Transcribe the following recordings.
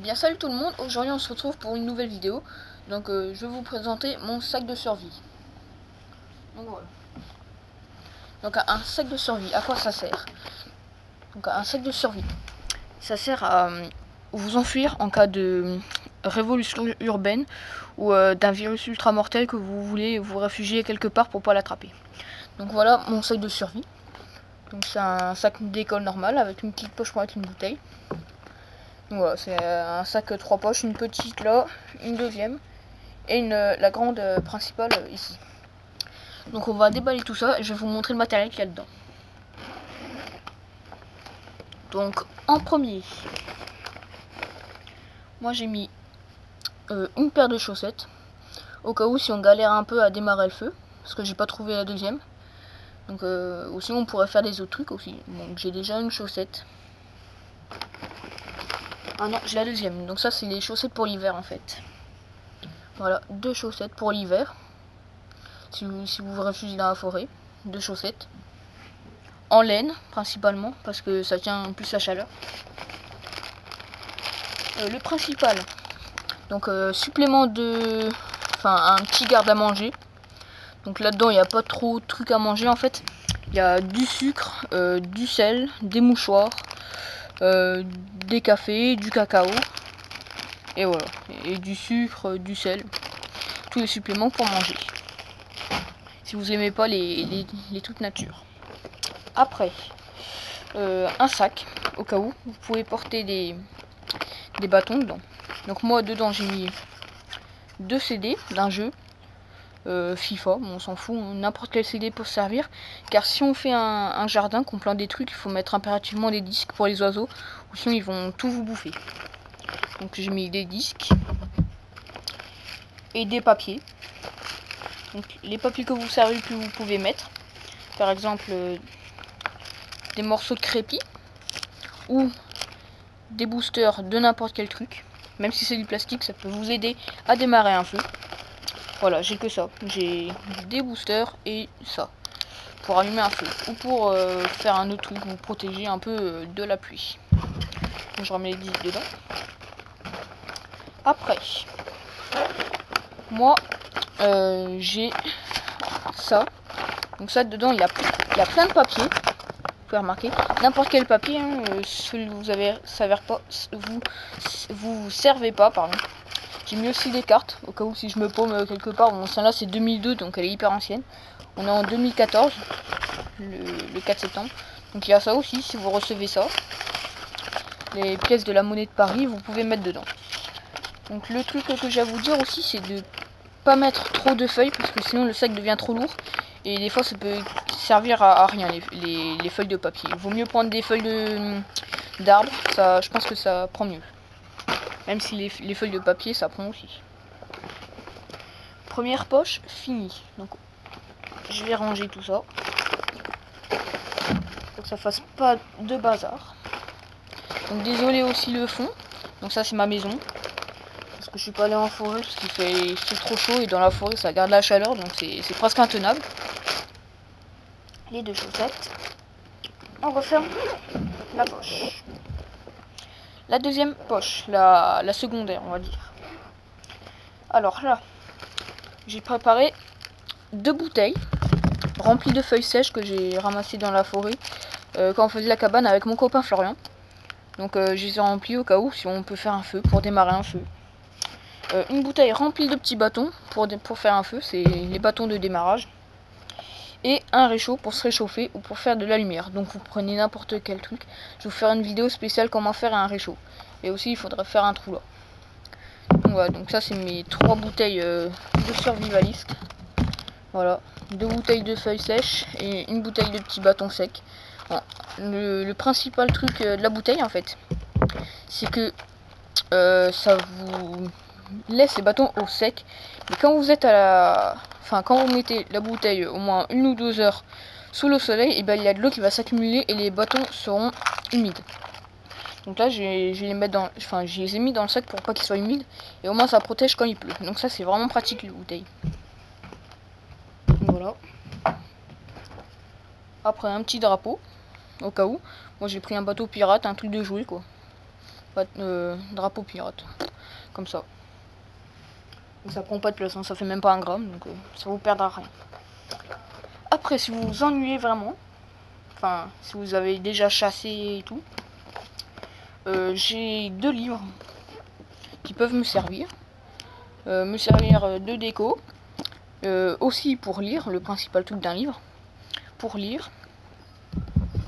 Bien salut tout le monde, aujourd'hui on se retrouve pour une nouvelle vidéo. Donc je vais vous présenter mon sac de survie. Donc voilà. Donc un sac de survie, à quoi ça sert? Donc un sac de survie, ça sert à vous enfuir en cas de révolution urbaine ou d'un virus ultra mortel que vous voulez vous réfugier quelque part pour pas l'attraper. Donc voilà mon sac de survie. Donc c'est un sac d'école normal avec une petite poche pour mettre une bouteille. Donc voilà, c'est un sac 3 poches, une petite là, une deuxième et la grande principale ici. Donc on va déballer tout ça et je vais vous montrer le matériel qu'il y a dedans. Donc en premier, moi j'ai mis une paire de chaussettes au cas où si on galère un peu à démarrer le feu, parce que j'ai pas trouvé la deuxième. Donc aussi on pourrait faire des autres trucs aussi. Donc j'ai déjà une chaussette. Ah non, j'ai la deuxième. Donc ça c'est les chaussettes pour l'hiver en fait. Voilà, 2 chaussettes pour l'hiver. Si vous vous réfugiez dans la forêt, 2 chaussettes. En laine principalement parce que ça tient plus la chaleur. Le principal, donc supplément de, un petit garde à manger. Donc là-dedans il n'y a pas trop de trucs à manger en fait. Il y a du sucre, du sel, des mouchoirs, des cafés, du cacao et voilà, et du sucre, du sel, tous les suppléments pour manger. Si vous aimez pas les trucs nature. Après, un sac au cas où vous pouvez porter des bâtons dedans. Donc moi dedans j'ai mis 2 CD d'un jeu FIFA, bon, on s'en fout, n'importe quel CD peut servir, car si on fait un jardin qu'on plante des trucs, il faut mettre impérativement des disques pour les oiseaux, ou sinon ils vont tout vous bouffer. Donc j'ai mis des disques et des papiers. Donc les papiers que vous savez que vous pouvez mettre, par exemple des morceaux de crépi ou des boosters de n'importe quel truc. Même si c'est du plastique, ça peut vous aider à démarrer un feu. Voilà, j'ai que ça. J'ai des boosters et ça. Pour allumer un feu. Ou pour faire un autre truc, vous protéger un peu de la pluie. Donc, je remets les disques dedans. Après, moi, j'ai ça. Donc ça, dedans, il y a plein de papiers. Vous pouvez remarquer. N'importe quel papier, hein, celui que vous avez, vous servez pas, pardon. J'ai mis aussi des cartes, au cas où si je me paume quelque part. Bon, celle-là c'est 2002, donc elle est hyper ancienne. On est en 2014, le 4 septembre. Donc il y a ça aussi, si vous recevez ça. Les pièces de la monnaie de Paris, vous pouvez mettre dedans. Donc le truc que j'ai à vous dire aussi, c'est de pas mettre trop de feuilles, parce que sinon le sac devient trop lourd. Et des fois ça peut servir à rien, les feuilles de papier. Il vaut mieux prendre des feuilles d'arbre, ça, je pense que ça prend mieux. Même si les feuilles de papier, ça prend aussi. Première poche, finie. Donc, je vais ranger tout ça. Pour que ça fasse pas de bazar. Donc, désolé aussi le fond. Donc, ça, c'est ma maison. Parce que je suis pas allé en forêt parce qu'il fait trop chaud. Et dans la forêt, ça garde la chaleur. Donc, c'est presque intenable. Les 2 chaussettes. On referme la poche. La deuxième poche, la secondaire, on va dire. Alors là, j'ai préparé 2 bouteilles remplies de feuilles sèches que j'ai ramassées dans la forêt quand on faisait la cabane avec mon copain Florian. Donc je les ai remplies au cas où si on peut faire un feu, pour démarrer un feu. Une bouteille remplie de petits bâtons pour faire un feu, c'est les bâtons de démarrage. Et un réchaud pour se réchauffer ou pour faire de la lumière. Donc vous prenez n'importe quel truc. Je vais vous faire une vidéo spéciale comment faire un réchaud. Et aussi il faudrait faire un trou là. Donc voilà, donc ça c'est mes 3 bouteilles de survivaliste. Voilà, 2 bouteilles de feuilles sèches et une bouteille de petits bâtons secs. Bon, le principal truc de la bouteille en fait, c'est que ça vous laisse les bâtons au sec. Mais quand vous êtes quand vous mettez la bouteille au moins 1 ou 2 heures sous le soleil, et ben il y a de l'eau qui va s'accumuler et les bâtons seront humides. Donc là, je les ai mis dans le sac pour pas qu'ils soient humides et au moins ça protège quand il pleut. Donc ça, c'est vraiment pratique les bouteilles. Voilà. Après un petit drapeau, au cas où. Moi j'ai pris un bateau pirate, un truc de jouet quoi. drapeau pirate, comme ça. Donc ça prend pas de place, hein, ça fait même pas un gramme, donc ça vous perdra rien. Après, si vous vous ennuyez vraiment, enfin si vous avez déjà chassé et tout, j'ai 2 livres qui peuvent me servir de déco, aussi pour lire, le principal truc d'un livre, pour lire.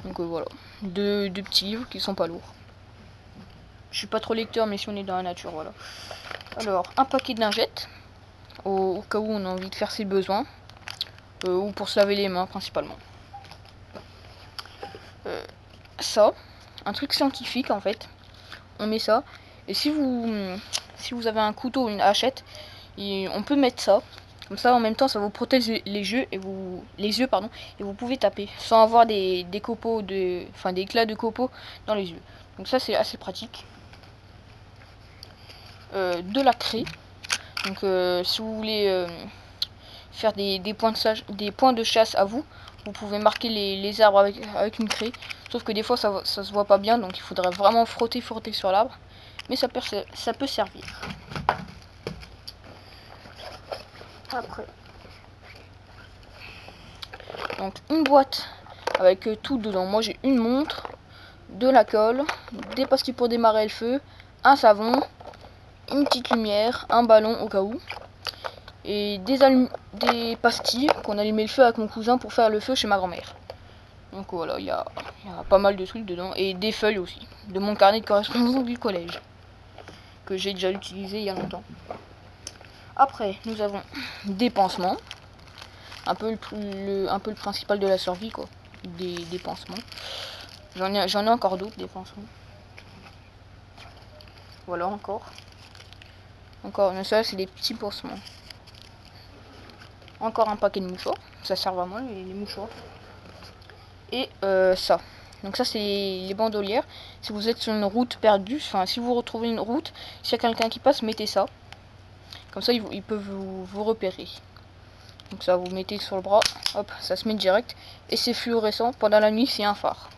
Donc voilà, deux petits livres qui sont pas lourds. Je suis pas trop lecteur, mais si on est dans la nature, voilà. Alors, un paquet de lingettes, au cas où on a envie de faire ses besoins, ou pour se laver les mains principalement. Ça, un truc scientifique en fait, on met ça, et si vous avez un couteau ou une hachette, on peut mettre ça, comme ça en même temps ça vous protège les yeux, et vous pouvez taper, sans avoir des copeaux, des éclats de copeaux dans les yeux. Donc ça c'est assez pratique. De la craie, donc si vous voulez faire des points de chasse à vous pouvez marquer les arbres avec une craie, sauf que des fois ça se voit pas bien, donc il faudrait vraiment frotter sur l'arbre, mais ça peut servir. Après, donc une boîte avec tout dedans. Moi j'ai une montre, de la colle, des pastilles pour démarrer le feu, un savon, une petite lumière, un ballon au cas où, et des pastilles qu'on allumait le feu avec mon cousin pour faire le feu chez ma grand-mère. Donc voilà, il y a pas mal de trucs dedans, et des feuilles aussi, de mon carnet de correspondance du collège, que j'ai déjà utilisé il y a longtemps. Après, nous avons des pansements, un peu le principal de la survie, quoi, des pansements. J'en ai encore d'autres, des pansements. Voilà, encore, mais ça c'est des petits pansements. Encore un paquet de mouchoirs, ça sert vraiment les mouchoirs. Et ça, donc ça c'est les bandolières. Si vous êtes sur une route perdue, enfin si vous retrouvez une route, s'il y a quelqu'un qui passe, mettez ça. Comme ça ils peuvent vous repérer. Donc ça vous mettez sur le bras, hop, ça se met direct. Et c'est fluorescent, pendant la nuit c'est un phare.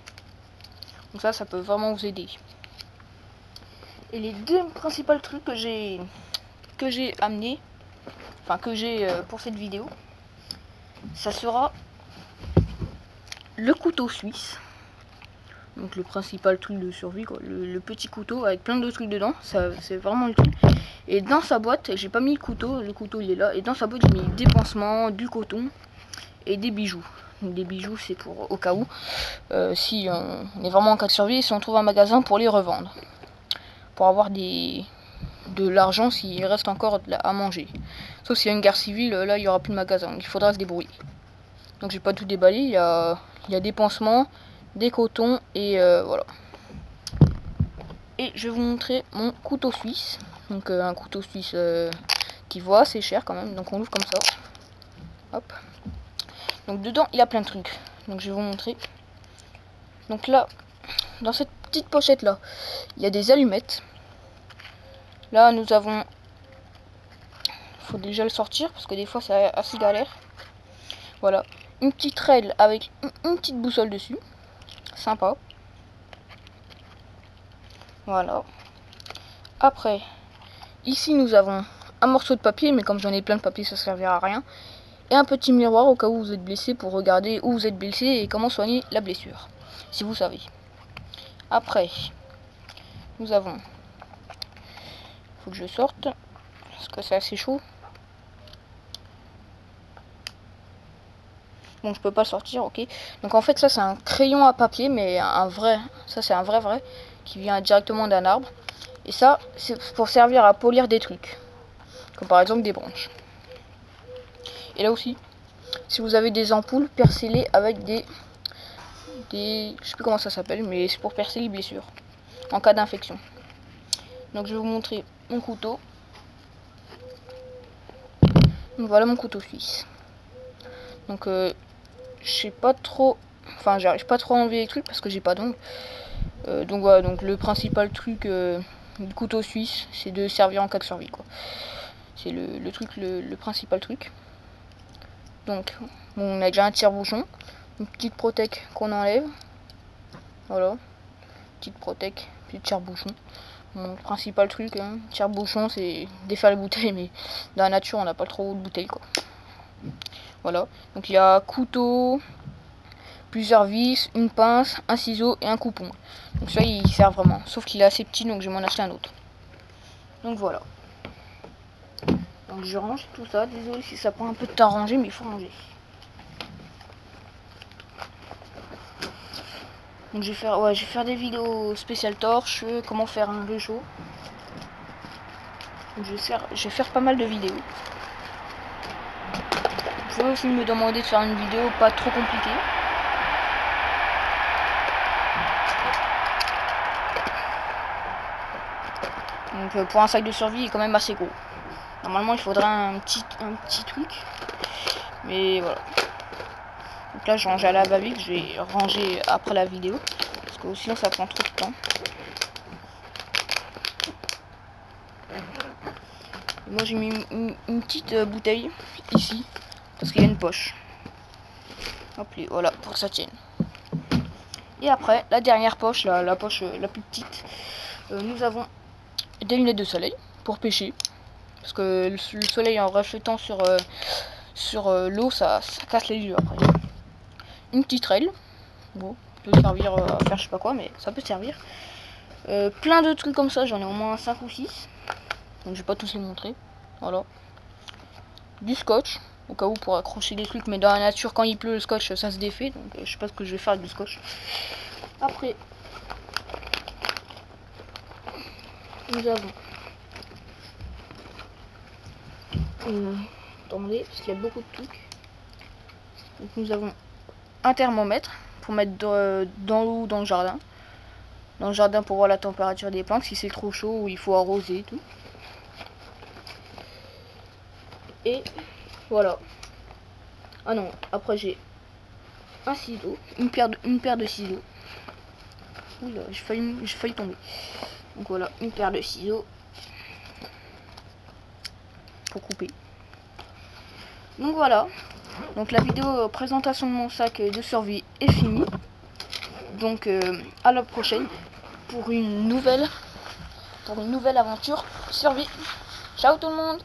Donc ça peut vraiment vous aider. Et les 2 principaux trucs que j'ai amené, enfin que j'ai pour cette vidéo, ça sera le couteau suisse, donc le principal truc de survie, quoi, le petit couteau avec plein de trucs dedans, ça c'est vraiment le truc. Et dans sa boîte, j'ai pas mis le couteau il est là, et dans sa boîte j'ai mis des pansements, du coton et des bijoux. Donc des bijoux c'est pour au cas où, si on est vraiment en cas de survie, si on trouve un magasin pour les revendre, pour avoir de l'argent s'il reste encore à manger. Sauf s'il y a une guerre civile, là il y aura plus de magasin, il faudra se débrouiller. Donc j'ai pas tout déballé, il y a des pansements, des cotons et voilà. Et je vais vous montrer mon couteau suisse. Donc un couteau suisse qui vaut assez cher quand même. Donc on l'ouvre comme ça. Hop. Donc dedans il y a plein de trucs. Donc je vais vous montrer. Donc là, dans cette petite pochette là, il y a des allumettes. Là nous avons, faut déjà le sortir parce que des fois c'est assez galère. Voilà, une petite règle avec une petite boussole dessus, sympa. Voilà. Après, ici nous avons un morceau de papier, mais comme j'en ai plein de papier ça servira à rien. Et un petit miroir au cas où vous êtes blessé, pour regarder où vous êtes blessé et comment soigner la blessure, si vous savez. Après, nous avons, faut que je sorte parce que c'est assez chaud. Bon, je peux pas sortir, ok. Donc en fait ça c'est un crayon à papier, mais un vrai, ça c'est un vrai qui vient directement d'un arbre. Et ça c'est pour servir à polir des trucs, comme par exemple des branches. Et là aussi, si vous avez des ampoules, percez-les avec des je sais plus comment ça s'appelle, mais c'est pour percer les blessures en cas d'infection. Donc je vais vous montrer mon couteau. Donc voilà mon couteau suisse. Donc je sais pas trop, enfin j'arrive pas trop à enlever les trucs parce que j'ai pas d'ongles. Donc voilà, donc le principal truc du couteau suisse, c'est de servir en cas de survie, quoi. C'est le truc, le principal truc. Donc bon, on a déjà un tire-bouchon, une petite protèque qu'on enlève. Voilà, petite protèque, petit tire-bouchon. mon principal truc, hein. Tire-bouchon, c'est défaire les bouteilles, mais dans la nature on n'a pas trop de bouteilles quoi. Voilà, donc il y a couteau, plusieurs vis, une pince, un ciseau et un coupon. Donc celui-là il sert vraiment, sauf qu'il est assez petit donc je vais m'en acheter un autre. Donc voilà. Donc je range tout ça, désolé si ça prend un peu de temps à ranger, mais il faut ranger. Donc je vais faire des vidéos spéciales torches, comment faire un réchaud. Donc je vais faire pas mal de vidéos. Vous pouvez aussi me demander de faire une vidéo pas trop compliquée. Donc pour un sac de survie il est quand même assez gros. Normalement il faudrait un petit truc. Mais voilà. Donc là je range à la va-vite, je vais ranger après la vidéo. Parce que sinon ça prend trop de temps. Moi j'ai mis une petite bouteille ici. Parce qu'il y a une poche. Hop, voilà, pour que ça tienne. Et après, la dernière poche, la poche la plus petite, nous avons des lunettes de soleil pour pêcher. Parce que le soleil en reflétant sur l'eau, ça casse les yeux après. Une petite rail. Bon, peut servir à faire je sais pas quoi, mais ça peut servir. Plein de trucs comme ça, j'en ai au moins 5 ou 6. Donc je vais pas tous les montrer. Voilà. Du scotch, au cas où pour accrocher des trucs, mais dans la nature quand il pleut le scotch ça se défait, donc je sais pas ce que je vais faire avec du scotch. Après nous avons attendez parce qu'il y a beaucoup de trucs. Donc nous avons un thermomètre pour mettre dans l'eau dans le jardin. Dans le jardin pour voir la température des plantes, si c'est trop chaud ou il faut arroser et tout. Et voilà. Ah non, après j'ai un ciseau, une paire de ciseaux. Oula, j'ai failli tomber. Donc voilà, une paire de ciseaux pour couper. Donc voilà. Donc la vidéo présentation de mon sac de survie est finie. Donc à la prochaine pour une nouvelle aventure survie. Ciao tout le monde.